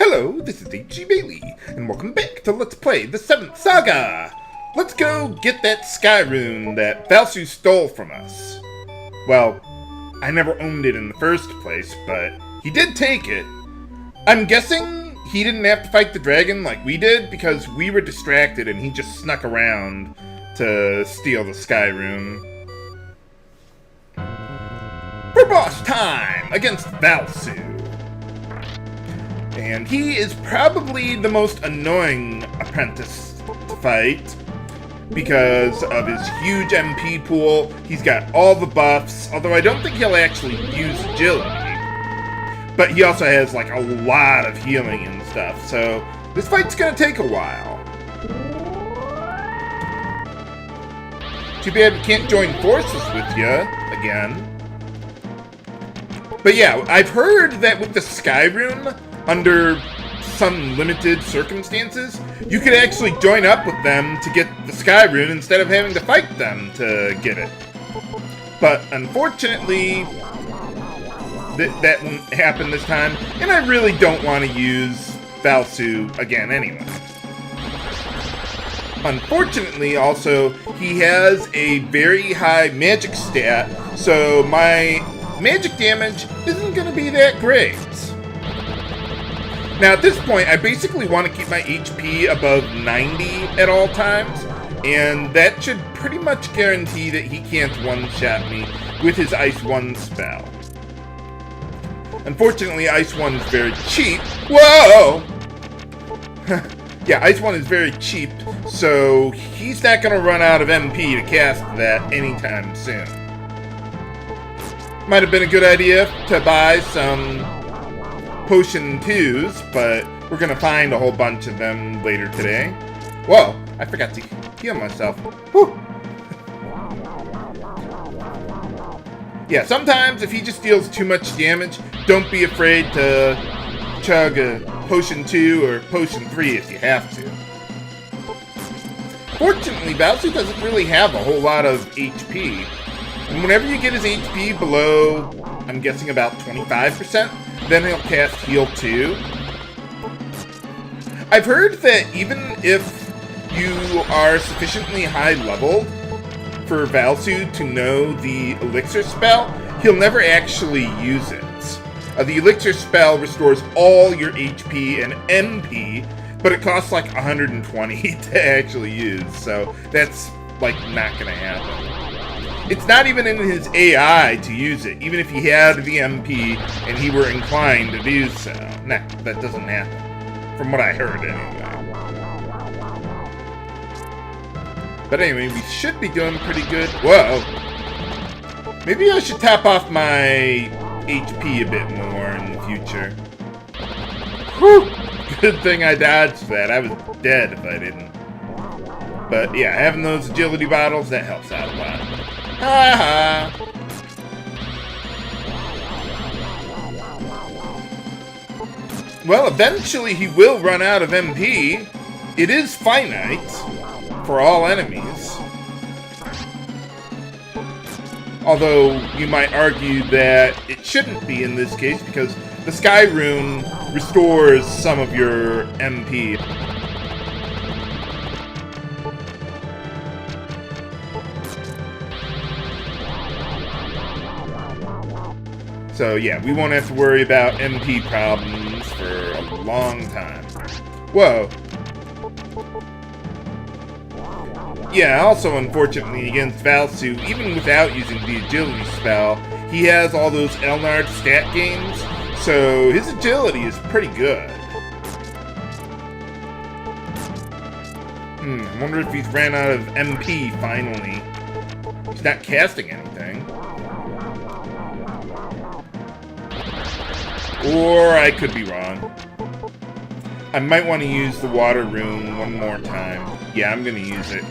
Hello, this is H.G. Bailey, and welcome back to Let's Play the 7th Saga! Let's go get that Sky Rune that Valsu stole from us. Well, I never owned it in the first place, but he did take it. I'm guessing he didn't have to fight the dragon like we did, because we were distracted and he just snuck around to steal the Sky Rune. For boss time against Valsu. And he is probably the most annoying apprentice to fight because of his huge MP pool. He's got all the buffs, although I don't think he'll actually use agility. But he also has like a lot of healing and stuff, so this fight's gonna take a while. Too bad we can't join forces with you again. But yeah, I've heard that with the Sky Rune, under some limited circumstances, you could actually join up with them to get the Sky Rune instead of having to fight them to get it. But unfortunately, that won't happen this time, and I really don't want to use Valsu again anyway. Unfortunately, also, he has a very high magic stat, so my magic damage isn't going to be that great. Now, at this point, I basically want to keep my HP above 90 at all times, and that should pretty much guarantee that he can't one-shot me with his Ice 1 spell. Unfortunately, Ice 1 is very cheap. Whoa! Yeah, Ice 1 is very cheap, so he's not going to run out of MP to cast that anytime soon. Might have been a good idea to buy some Potion 2s, but we're gonna find a whole bunch of them later today. Whoa, I forgot to heal myself. Whew. Yeah, sometimes if he just deals too much damage, don't be afraid to chug a Potion 2 or Potion 3 if you have to. Fortunately, Valsu doesn't really have a whole lot of HP. And whenever you get his HP below, I'm guessing about 25%, then he'll cast Heal 2. I've heard that even if you are sufficiently high leveled for Valsu to know the Elixir spell, he'll never actually use it. The Elixir spell restores all your HP and MP, but it costs like 120 to actually use, so that's like not gonna happen. It's not even in his AI to use it, even if he had the MP and he were inclined to do so. Nah, that doesn't happen. From what I heard, anyway. But anyway, we should be doing pretty good. Whoa! Maybe I should top off my HP a bit more in the future. Whew! Good thing I dodged that. I was dead if I didn't. But yeah, having those agility bottles, that helps out a lot. Ha ha! Well, eventually he will run out of MP. It is finite for all enemies. Although you might argue that it shouldn't be in this case because the Sky Rune restores some of your MP. So yeah, we won't have to worry about MP problems for a long time. Whoa. Yeah, also unfortunately against Valsu, even without using the agility spell, he has all those Elnard stat gains, so his agility is pretty good. I wonder if he's ran out of MP finally. He's not casting anything. Or I could be wrong. I might want to use the water rune one more time. Yeah, I'm going to use it.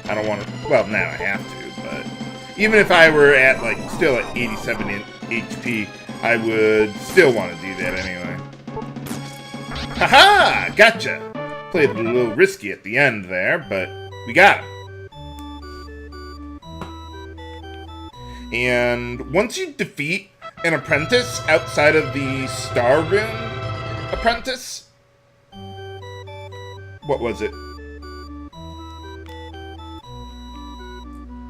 I don't want to... Well, now I have to, but... Even if I were at, like, still at 87 HP, I would still want to do that anyway. Haha! Gotcha! Played it a little risky at the end there, but we got him. And once you defeat an apprentice outside of the Star Rune apprentice, what was it?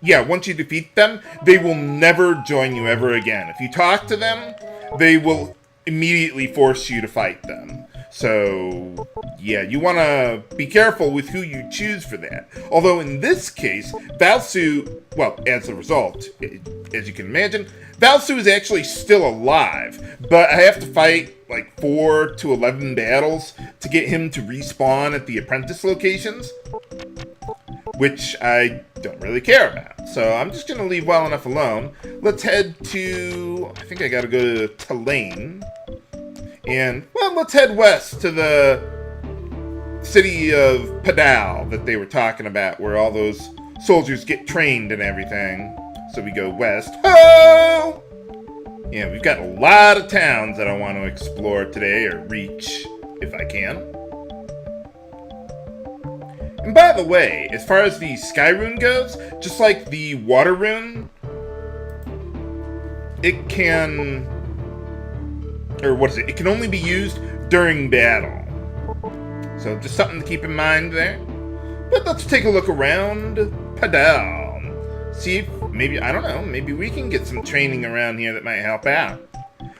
Yeah, once you defeat them, they will never join you ever again. If you talk to them, they will immediately force you to fight them. So, yeah, you want to be careful with who you choose for that. Although in this case, Valsu, well, as a result, as you can imagine, Valsu is actually still alive. But I have to fight like 4 to 11 battles to get him to respawn at the apprentice locations, which I don't really care about. So I'm just going to leave well enough alone. Let's head to, I think I got to go to Tulane. And, well, let's head west to the city of Padal that they were talking about, where all those soldiers get trained and everything. So we go west. Ho! Yeah, we've got a lot of towns that I want to explore today, or reach, if I can. And by the way, as far as the Sky Rune goes, just like the Water Rune, it can... or what is it? It can only be used during battle. So just something to keep in mind there. But let's take a look around Padal. See if maybe, I don't know, maybe we can get some training around here that might help out.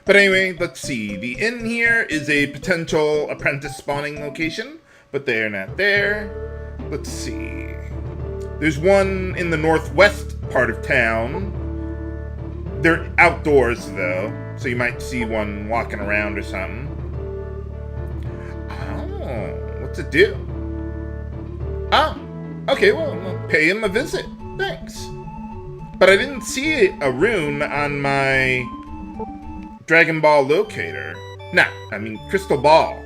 But anyway, let's see. The inn here is a potential apprentice spawning location, but they're not there. Let's see. There's one in the northwest part of town. They're outdoors, though, so you might see one walking around or something. Oh, what's it do? Oh, okay, well, I'll pay him a visit. Thanks. But I didn't see a rune on my Dragon Ball locator. Nah, I mean Crystal Ball.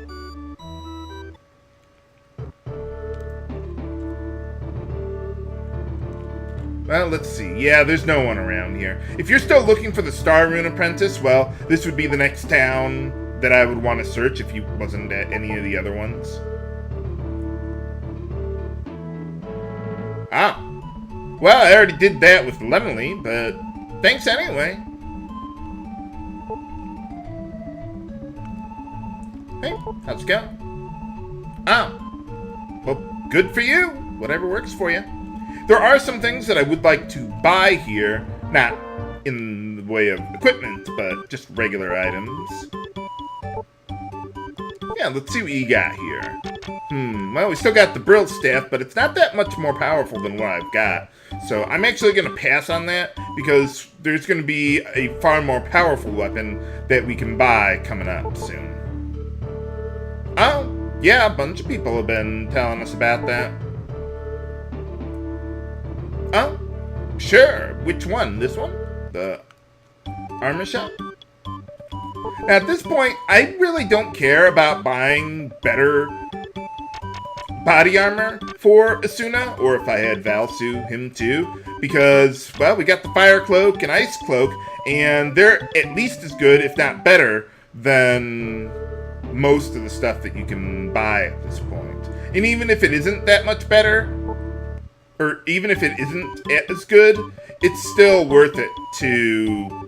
Well, let's see. Yeah, there's no one around here. If you're still looking for the Star Rune Apprentice, well, this would be the next town that I would want to search if you wasn't at any of the other ones. Ah. Well, I already did that with Lemony, but thanks anyway. Hey, how's it going? Ah. Well, good for you. Whatever works for you. There are some things that I would like to buy here, not in the way of equipment, but just regular items. Yeah, let's see what you got here. Well, we still got the Brill Staff, but it's not that much more powerful than what I've got. So I'm actually going to pass on that, because there's going to be a far more powerful weapon that we can buy coming up soon. Oh, yeah, a bunch of people have been telling us about that. Oh, sure. Which one? This one? The armor shop? Now, at this point, I really don't care about buying better body armor for Asuna, or if I had Valsu, him too, because, well, we got the Fire Cloak and Ice Cloak, and they're at least as good, if not better, than most of the stuff that you can buy at this point. And even if it isn't that much better, or even if it isn't as good, it's still worth it to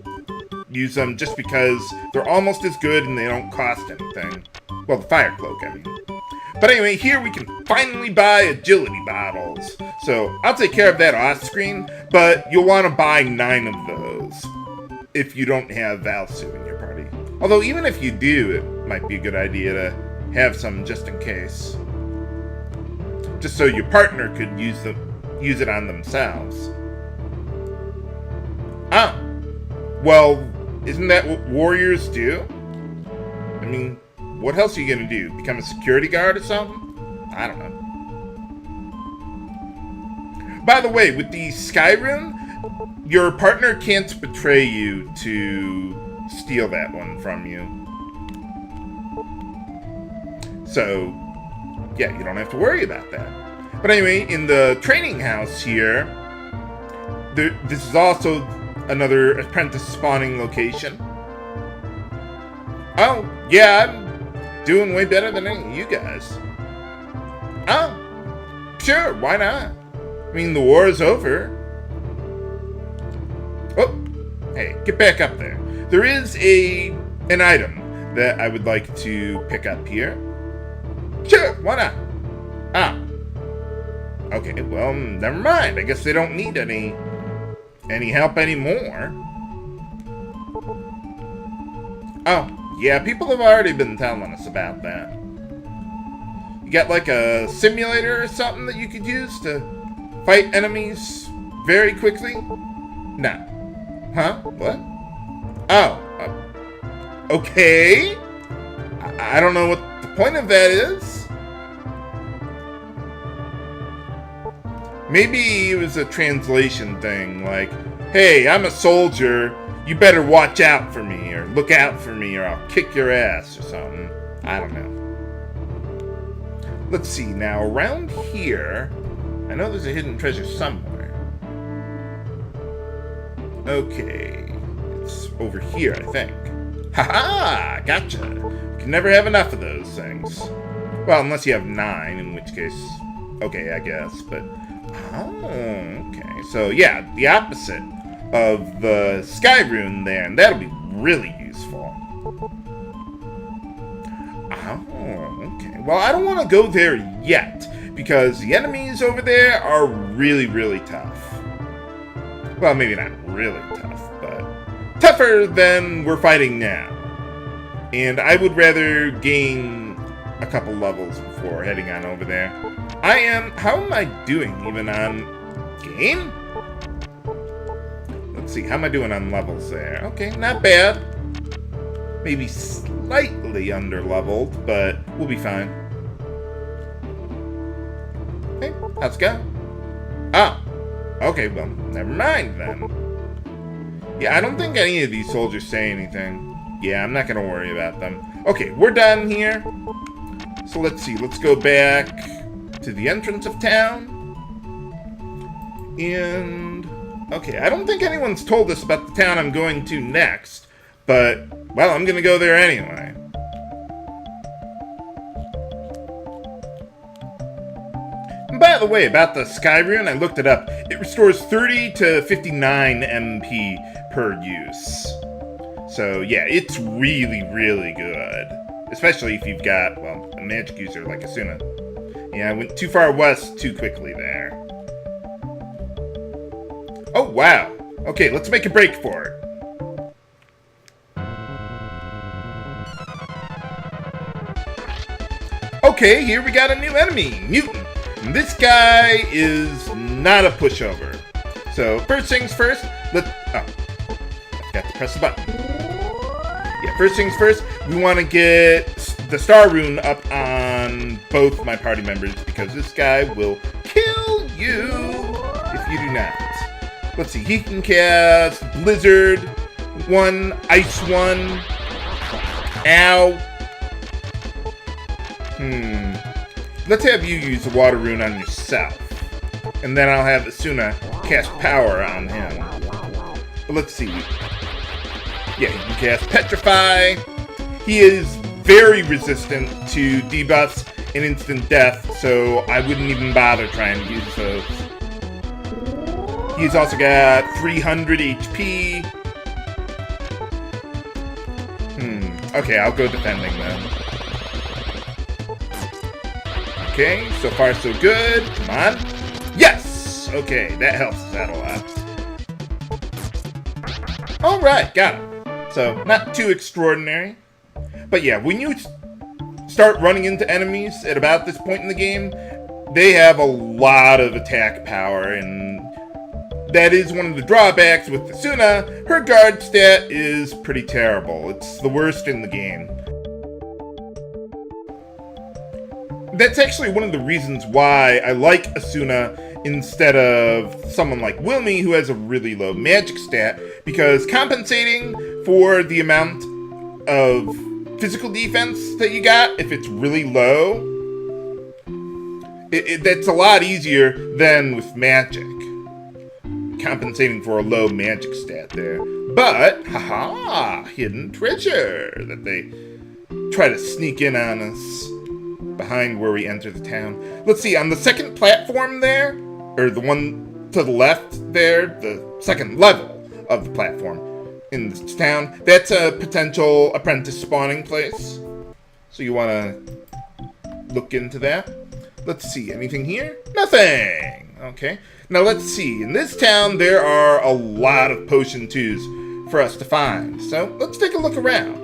use them just because they're almost as good and they don't cost anything. Well, the Fire Cloak, I mean. But anyway, here we can finally buy agility bottles. So I'll take care of that off screen, but you'll want to buy 9 of those if you don't have Valsu in your party. Although even if you do, it might be a good idea to have some just in case. Just so your partner could use it on themselves. Ah, well, isn't that what warriors do? I mean, what else are you gonna do? Become a security guard or something? I don't know. By the way, with the Sky Rune, your partner can't betray you to steal that one from you. So, yeah, you don't have to worry about that. But anyway, in the training house here, this is also another apprentice spawning location. Oh, yeah, I'm doing way better than any of you guys. Oh, sure, why not? I mean, the war is over. Oh, hey, get back up there. There is an item that I would like to pick up here. Sure, why not? Ah. Okay, well, never mind. I guess they don't need any help anymore. Oh, yeah, people have already been telling us about that. You got like a simulator or something that you could use to fight enemies very quickly? No. Huh? What? Oh. Okay. I don't know what the point of that is. Maybe it was a translation thing, like, hey, I'm a soldier, you better watch out for me, or look out for me, or I'll kick your ass, or something. I don't know. Let's see, now, around here, I know there's a hidden treasure somewhere. Okay, it's over here, I think. Haha, gotcha. You can never have enough of those things. Well, unless you have 9, in which case, okay, I guess, but... Oh, okay. So, yeah, the opposite of the Sky Rune there, and that'll be really useful. Oh, okay. Well, I don't want to go there yet, because the enemies over there are really, really tough. Well, maybe not really tough, but tougher than we're fighting now. And I would rather gain a couple levels before heading on over there. How am I doing even on game? Let's see, how am I doing on levels there? Okay, not bad. Maybe slightly under-leveled, but we'll be fine. Hey, how's it going? Oh, okay, well, never mind then. Yeah, I don't think any of these soldiers say anything. Yeah, I'm not gonna worry about them. Okay, we're done here. So let's see, let's go back to the entrance of town. And okay, I don't think anyone's told us about the town I'm going to next, but well, I'm gonna go there anyway. And by the way, about the Sky Rune, I looked it up. It restores 30 to 59 MP per use. So yeah, it's really, really good. Especially if you've got, well, a magic user like Asuna. Yeah, I went too far west too quickly there. Oh, wow. Okay, let's make a break for it. Okay, here we got a new enemy, Mutant. And this guy is not a pushover. So, first things first, I forgot to press the button. Yeah, first things first, we want to get the Star Rune up on both my party members, because this guy will kill you if you do not. Let's see, he can cast Blizzard 1, Ice 1. Ow. Let's have you use the Water Rune on yourself. And then I'll have Asuna cast Power on him. But let's see. Yeah, he can cast Petrify. He is very resistant to debuffs and instant death, so I wouldn't even bother trying to use those. He's also got 300 HP. Okay, I'll go defending then. Okay, so far so good. Come on. Yes! Okay, that helps us out a lot. Alright, got it. So, not too extraordinary. But yeah, when you start running into enemies at about this point in the game, they have a lot of attack power, and that is one of the drawbacks with Asuna. Her guard stat is pretty terrible. It's the worst in the game. That's actually one of the reasons why I like Asuna instead of someone like Wilmy, who has a really low magic stat, because compensating for the amount of physical defense that you got, if it's really low, that's a lot easier than with magic. Compensating for a low magic stat there. But, haha, hidden treasure that they try to sneak in on us behind where we enter the town. Let's see, on the second platform there, or the one to the left there, the second level of the platform in this town, that's a potential apprentice spawning place. So you want to look into that. Let's see, anything here? Nothing! Okay. Now let's see, in this town there are a lot of potion 2s for us to find. So let's take a look around.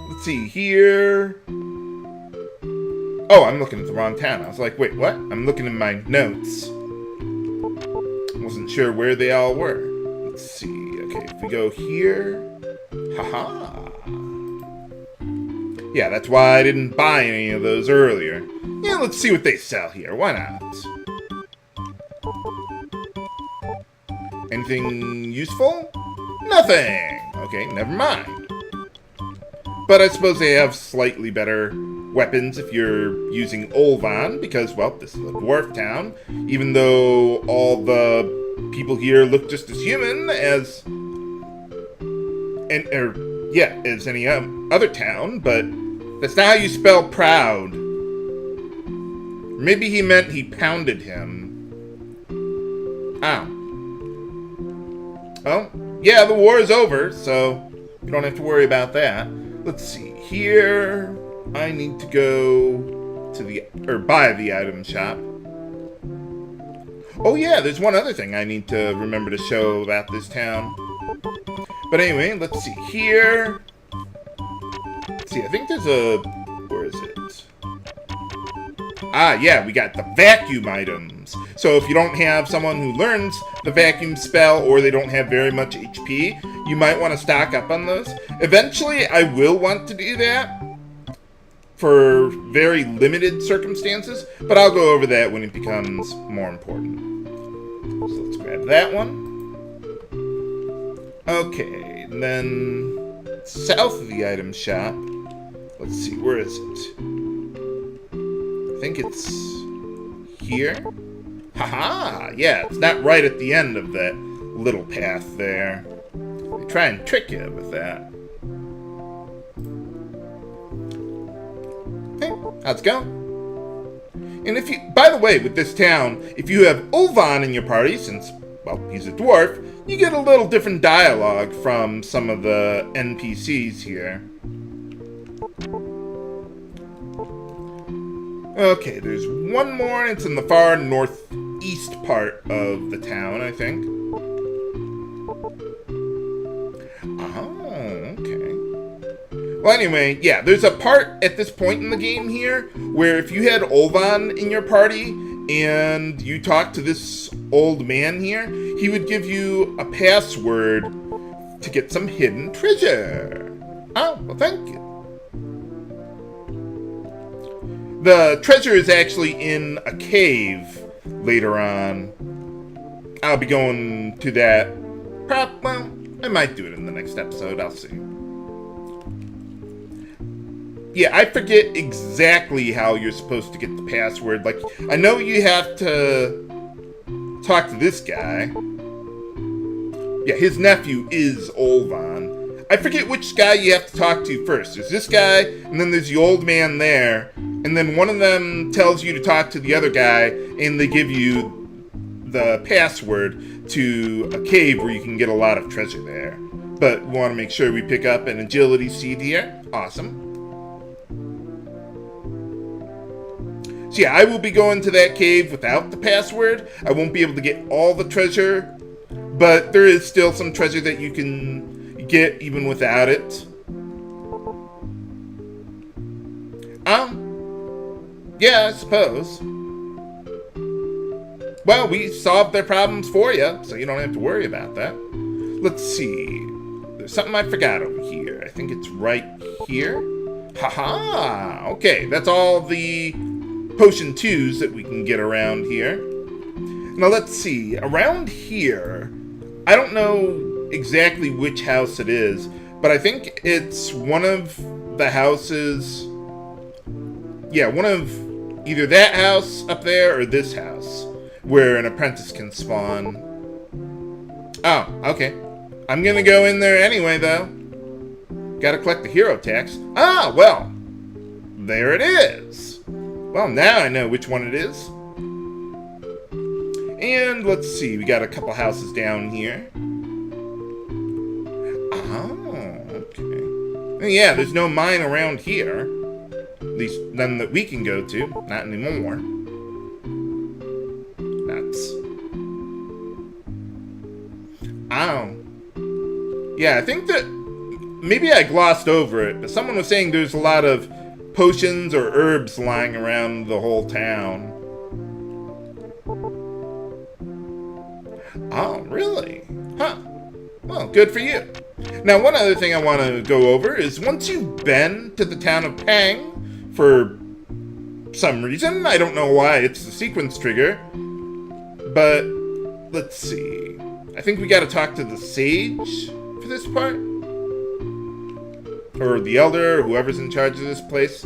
Let's see here. Oh, I'm looking at the wrong town. I was like, wait, what? I'm looking in my notes. Wasn't sure where they all were. Let's see. Okay, if we go here. Haha. Yeah, that's why I didn't buy any of those earlier. Yeah, let's see what they sell here. Why not? Anything useful? Nothing! Okay, never mind. But I suppose they have slightly better weapons if you're using Olvan, because, well, this is a dwarf town. Even though all the people here look just as human as... as any other town, but that's not how you spell proud. Maybe he meant he pounded him. Oh. Well, yeah, the war is over, so you don't have to worry about that. Let's see. Here, I need to go to buy the item shop. Oh yeah, there's one other thing I need to remember to show about this town. But anyway, let's see here. Let's see, I think there's a... Where is it? Ah, yeah, we got the vacuum items. So if you don't have someone who learns the vacuum spell, or they don't have very much HP, you might want to stock up on those. Eventually, I will want to do that for very limited circumstances, but I'll go over that when it becomes more important. So let's grab that one. Okay, and then south of the item shop, let's see, where is it? I think it's here. Haha! Yeah, it's not right at the end of that little path there. They try and trick you with that. Hey, how's it going? And if you, by the way, with this town, if you have Olvan in your party, since, well, he's a dwarf, you get a little different dialogue from some of the NPCs here. Okay, there's one more, and it's in the far northeast part of the town, I think. Oh, okay. Well, anyway, yeah, there's a part at this point in the game here where if you had Olvan in your party and you talk to this old man here, he would give you a password to get some hidden treasure. Oh, well, thank you. The treasure is actually in a cave later on. I'll be going to that. Well, I might do it in the next episode. I'll see. Yeah, I forget exactly how you're supposed to get the password. Like, I know you have to talk to this guy. Yeah, his nephew is Olvan. I forget which guy you have to talk to first. There's this guy, and then there's the old man there. And then one of them tells you to talk to the other guy, and they give you the password to a cave where you can get a lot of treasure there. But we want to make sure we pick up an agility seed here. Awesome. So yeah, I will be going to that cave without the password. I won't be able to get all the treasure, but there is still some treasure that you can get even without it. Yeah, I suppose. Well, we solved their problems for you, so you don't have to worry about that. Let's see. There's something I forgot over here. I think it's right here. Haha! Okay, that's all the potion 2s that we can get around here. Now let's see. Around here, I don't know exactly which house it is, but I think it's one of the houses... Yeah, one of either that house up there or this house where an apprentice can spawn. Oh, okay. I'm gonna go in there anyway, though. Gotta collect the hero tax. Ah, well, there it is. Well, now I know which one it is. And let's see, we got a couple houses down here. Oh, okay. Yeah, there's no mine around here. At least none that we can go to. Not anymore. Nuts. Oh. Yeah, I think that maybe I glossed over it, but someone was saying there's a lot of potions or herbs lying around the whole town. Oh, really? Huh. Well, good for you. Now, one other thing I want to go over is once you've been to the town of Pang for some reason, I don't know why it's the sequence trigger, but let's see. I think we got to talk to the sage for this part. Or the elder, or whoever's in charge of this place.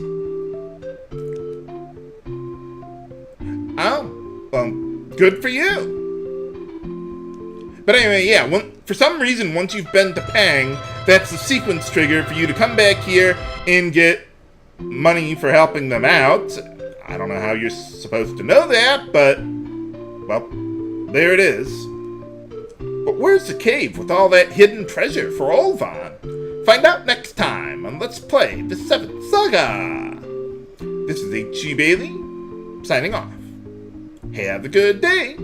Oh, well, good for you. But anyway, yeah, for some reason, once you've been to Pang, that's the sequence trigger for you to come back here and get money for helping them out. I don't know how you're supposed to know that, but, well, there it is. But where's the cave with all that hidden treasure for Olvan? Find out next time on Let's Play the 7th Saga. This is H.G. Bailey, signing off. Have a good day.